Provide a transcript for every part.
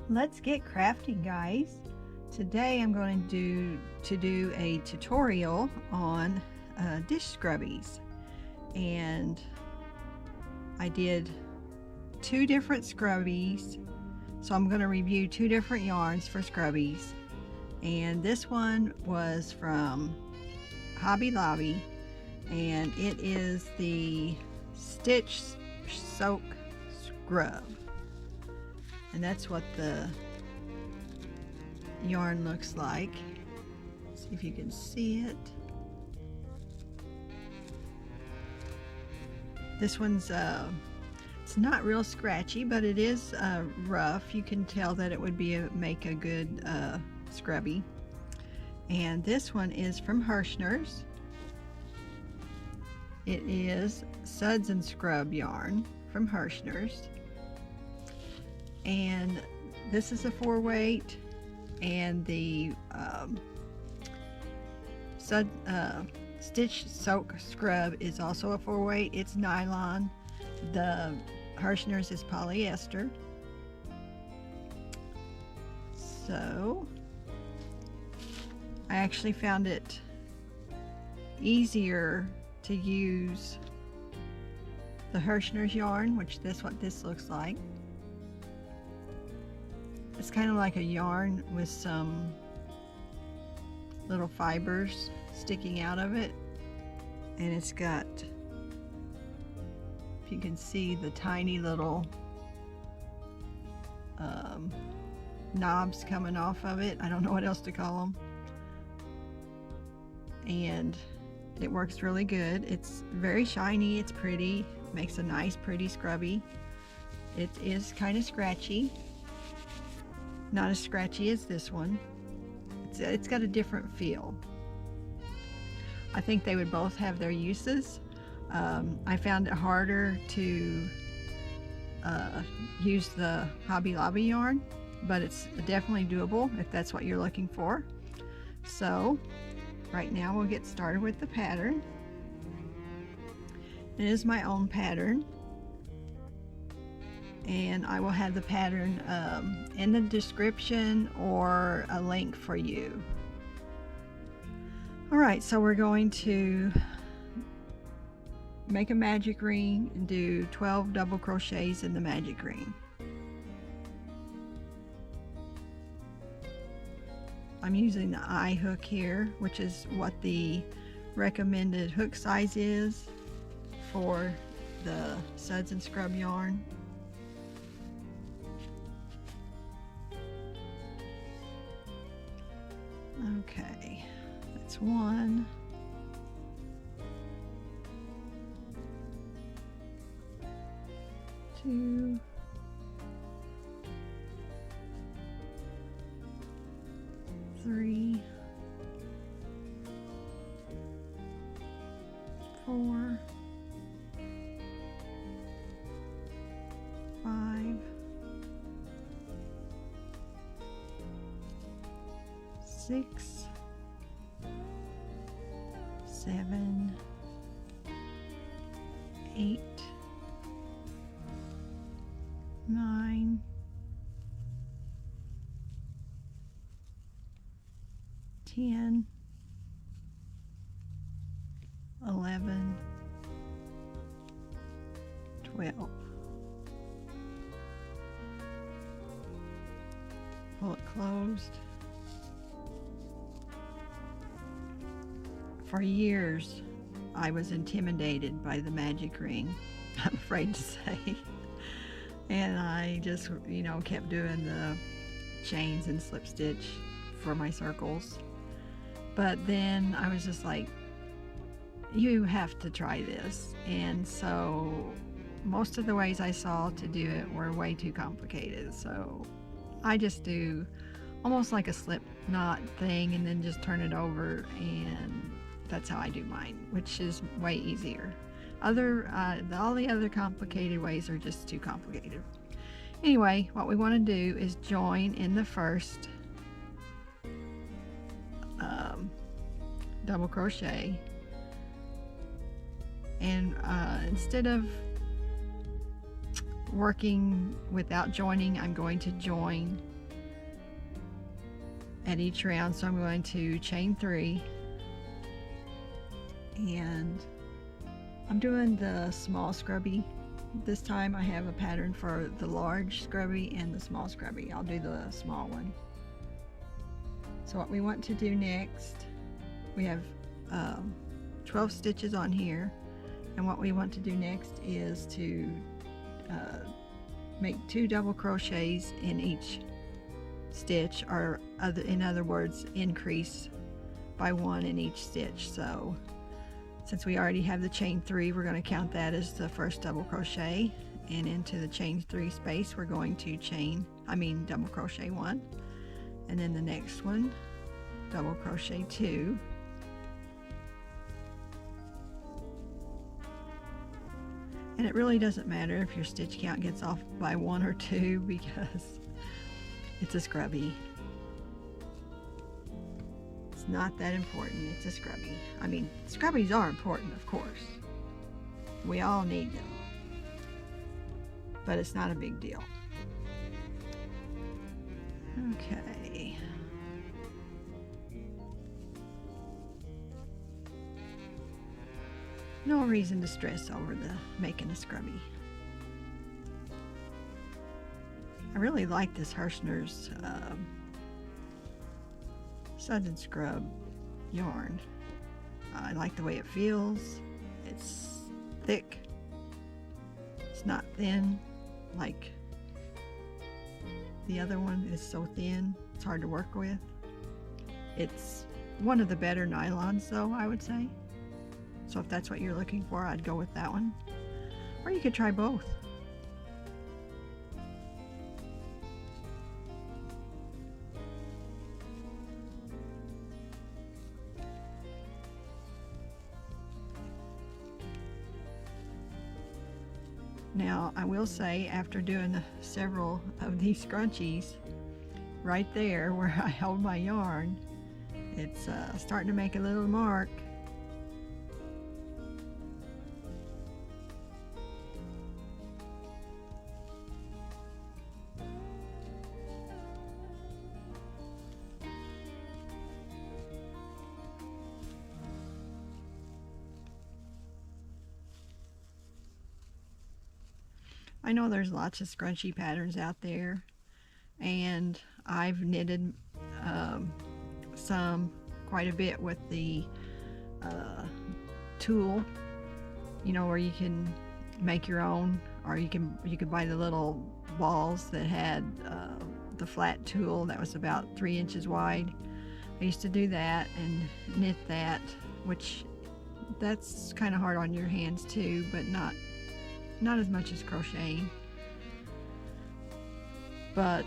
Let's get crafting, guys. Today I'm going to do a tutorial on dish scrubbies, and I did 2 different scrubbies, so I'm going to review 2 different yarns for scrubbies. And this one was from Hobby Lobby, and it is the Stitch Soak Scrub. And that's what the yarn looks like. See if you can see it. This one's it's not real scratchy, but it is rough. You can tell that it would be make a good scrubby. And this one is from Hirschner's. It is Suds and Scrub yarn from Hirschner's. And this is a 4-weight, and the Stitch Soak Scrub is also a 4-weight. It's nylon. The Hirschner's is polyester. So I actually found it easier to use the Hirschner's yarn, which is what this looks like. It's kind of like a yarn with some little fibers sticking out of it, and it's got, if you can see, the tiny little knobs coming off of it. I don't know what else to call them. And it works really good. It's very shiny, it's pretty, makes a nice pretty scrubby. It is kind of scratchy. Not as scratchy as this one. It's got a different feel. I think they would both have their uses. I found it harder to use the Hobby Lobby yarn, but it's definitely doable if that's what you're looking for. So right now we'll get started with the pattern. It is my own pattern, and I will have the pattern in the description or a link for you. Alright, so we're going to make a magic ring and do 12 double crochets in the magic ring. I'm using the eye hook here, which is what the recommended hook size is for the Suds and Scrub yarn. Okay, that's 1. 2. 3. 4. 5. 6. 7. 8. 9. 10. 11. 12. Pull it closed. For years, I was intimidated by the magic ring, I'm afraid to say. And I just, kept doing the chains and slip stitch for my circles. But then I was just like, you have to try this. And so most of the ways I saw to do it were way too complicated. So I just do almost like a slip knot thing and then just turn it over, and that's how I do mine, which is way easier. All the other complicated ways are just too complicated. Anyway, what we want to do is join in the first double crochet, and instead of working without joining, I'm going to join at each round. So I'm going to chain 3, and I'm doing the small scrubby. This time I have a pattern for the large scrubby and the small scrubby. I'll do the small one. So what we want to do next, we have 12 stitches on here, and what we want to do next is to make 2 double crochets in each stitch, or in other words, increase by 1 in each stitch. So since we already have the chain 3, we're going to count that as the first double crochet, and into the chain 3 space we're going to double crochet 1, and then the next one double crochet 2, and it really doesn't matter if your stitch count gets off by 1 or 2 because it's a scrubby. It's not that important. It's a scrubby. I mean, scrubbies are important, of course. We all need them. But it's not a big deal. Okay. No reason to stress over making a scrubby. I really like this Hirschner's Suds and Scrub yarn. I like the way it feels. It's thick. It's not thin like the other one is so thin. It's hard to work with. It's one of the better nylons though, I would say. So if that's what you're looking for, I'd go with that one. Or you could try both. Now, I will say, after doing several of these scrunchies, right there where I hold my yarn, it's starting to make a little mark. I know there's lots of scrunchie patterns out there, and I've knitted some quite a bit with the tool, you know, where you can make your own, or you could buy the little balls that had the flat tool that was about 3 inches wide. I used to do that and knit that, which that's kind of hard on your hands too, but not as much as crocheting. But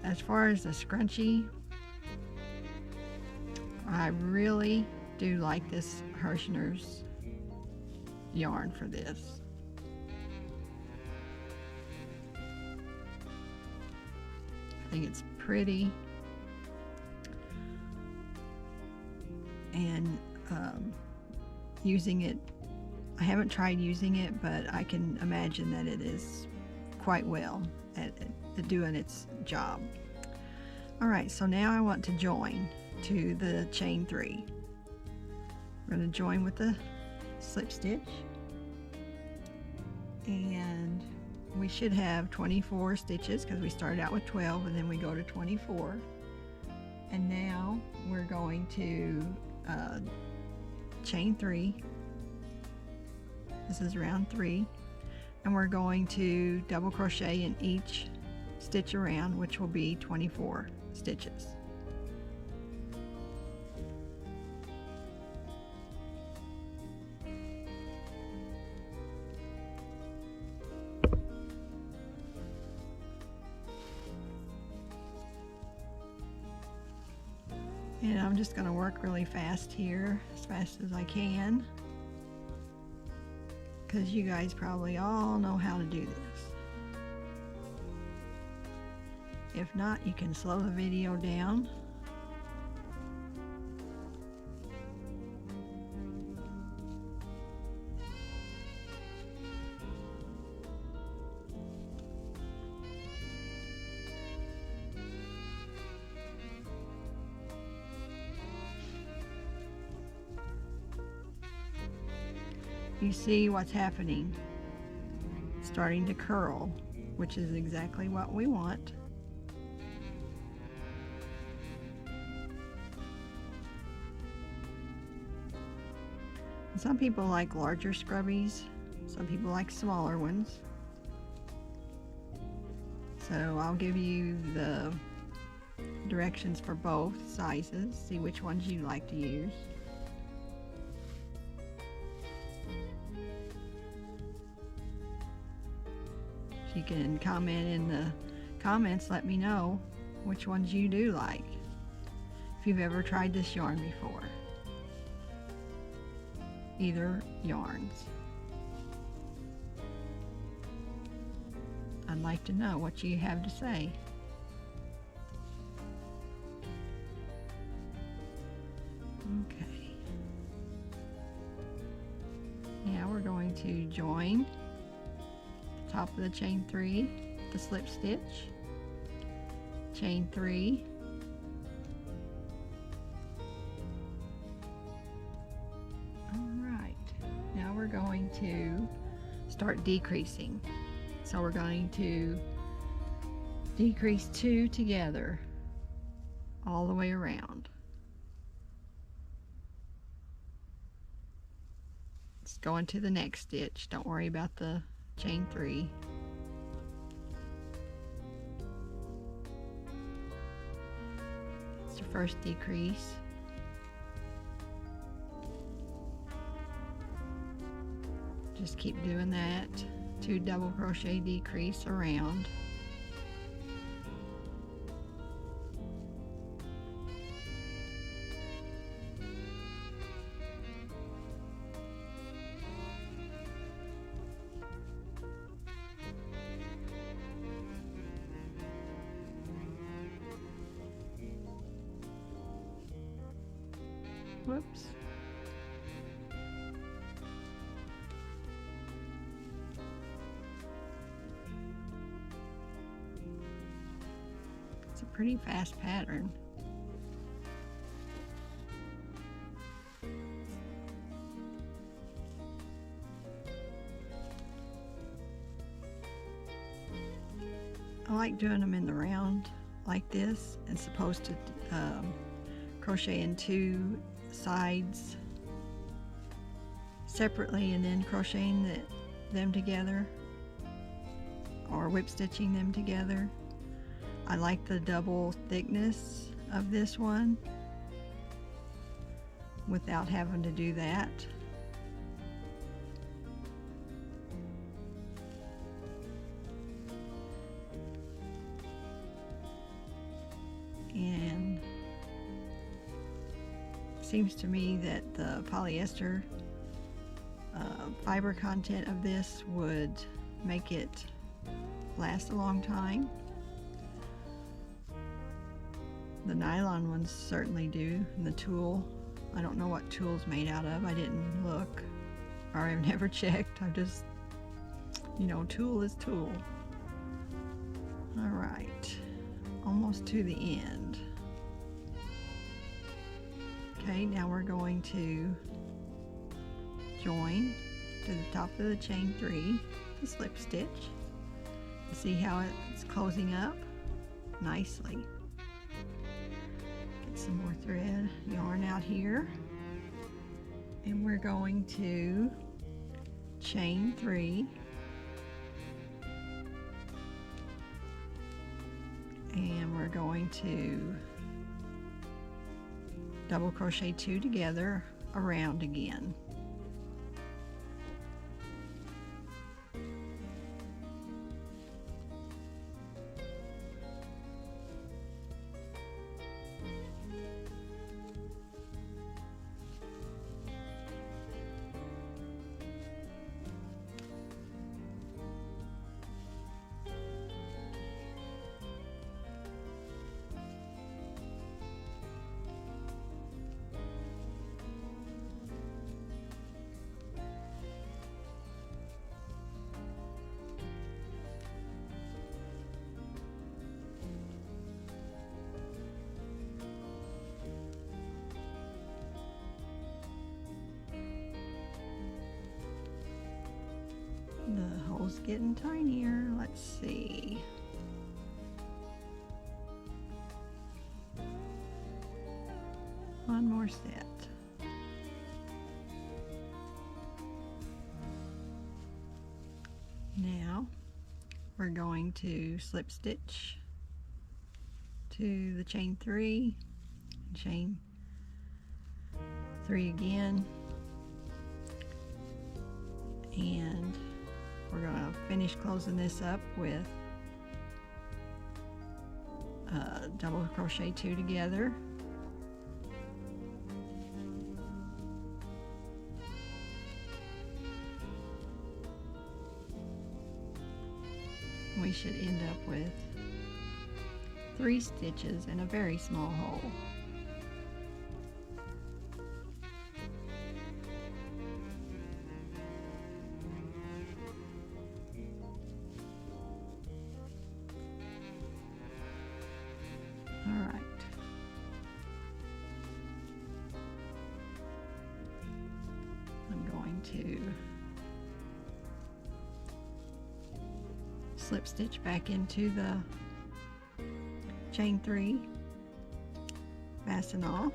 as far as the scrunchie, I really do like this Hirschner's yarn for this. I think it's pretty, and using it, I haven't tried using it, but I can imagine that it is quite well at doing its job. Alright, so now I want to join to the chain 3. We're going to join with the slip stitch, and we should have 24 stitches because we started out with 12 and then we go to 24. And now we're going to chain 3. This is round 3, and we're going to double crochet in each stitch around, which will be 24 stitches. And I'm just going to work really fast here, as fast as I can, because you guys probably all know how to do this. If not, you can slow the video down. you see what's happening. It's starting to curl, which is exactly what we want. Some people like larger scrubbies, some people like smaller ones. So I'll give you the directions for both sizes, see which ones you like to use. You can comment in the comments, let me know which ones you do like, if you've ever tried this yarn before. Either yarns. I'd like to know what you have to say. Okay. Now we're going to join the top of the chain 3, the slip stitch, chain 3, we're going to start decreasing. So we're going to decrease 2 together all the way around. Let's go into the next stitch. Don't worry about the chain 3. It's your first decrease. Just keep doing that. 2 double crochet decrease around. Whoops. It's a pretty fast pattern. I like doing them in the round like this. It's supposed to crochet in 2 sides separately and then crocheting them together or whip stitching them together. I like the double thickness of this one without having to do that. And it seems to me that the polyester fiber content of this would make it last a long time. The nylon ones certainly do, and the tulle, I don't know what tulle's made out of. I didn't look, or I've never checked. I've just, you know, tulle is tulle. All right, almost to the end. Okay, now we're going to join to the top of the chain 3, the slip stitch. See how it's closing up nicely. Get some more thread, yarn out here, and we're going to chain 3 and we're going to double crochet 2 together around again. circle's getting tinier. Let's see. One more set. Now we're going to slip stitch to the chain 3, chain 3 again, and we're going to finish closing this up with double crochet 2 together. We should end up with 3 stitches and a very small hole. All right. I'm going to slip stitch back into the chain 3, fasten off,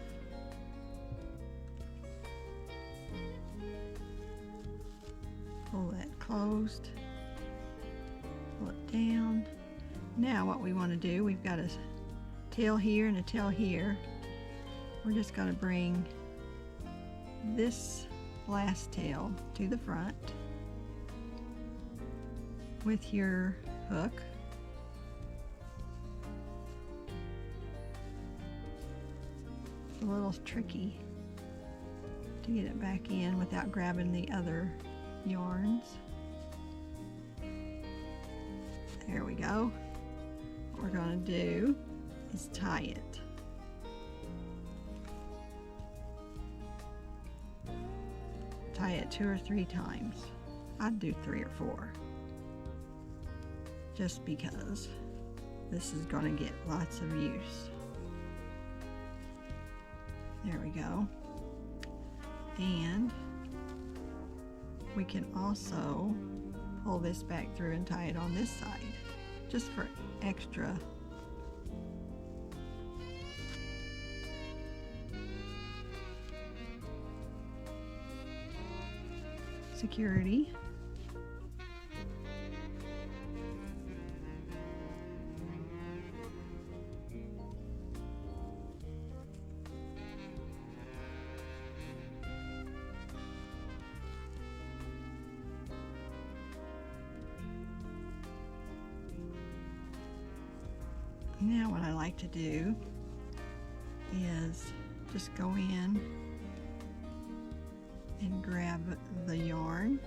pull that closed, pull it down. Now what we want to do, we've got a tail here and a tail here. We're just going to bring this last tail to the front with your hook. It's a little tricky to get it back in without grabbing the other yarns. There we go. What we're going to do is tie it. Tie it 2 or 3 times. I'd do 3 or 4. Just because this is going to get lots of use. There we go. And we can also pull this back through and tie it on this side, just for extra security. Now what I like to do is just go in and grab the yarn,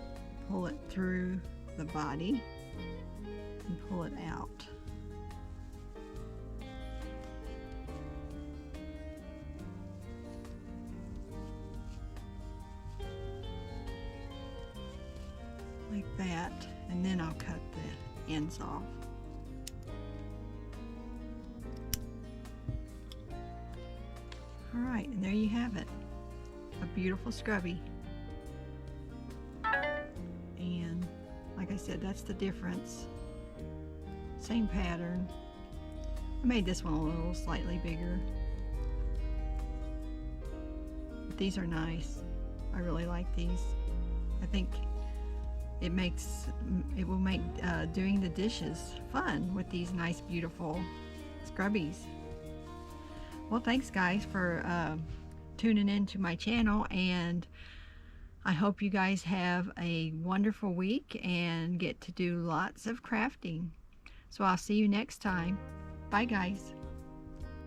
pull it through the body, and pull it out. Like that, and then I'll cut the ends off. Alright, and there you have it. A beautiful scrubby. And like I said, that's the difference. Same pattern. I made this one a little slightly bigger. But these are nice. I really like these. I think it will make doing the dishes fun with these nice, beautiful scrubbies. Well, thanks guys for tuning in to my channel, and I hope you guys have a wonderful week and get to do lots of crafting. So I'll see you next time. Bye guys.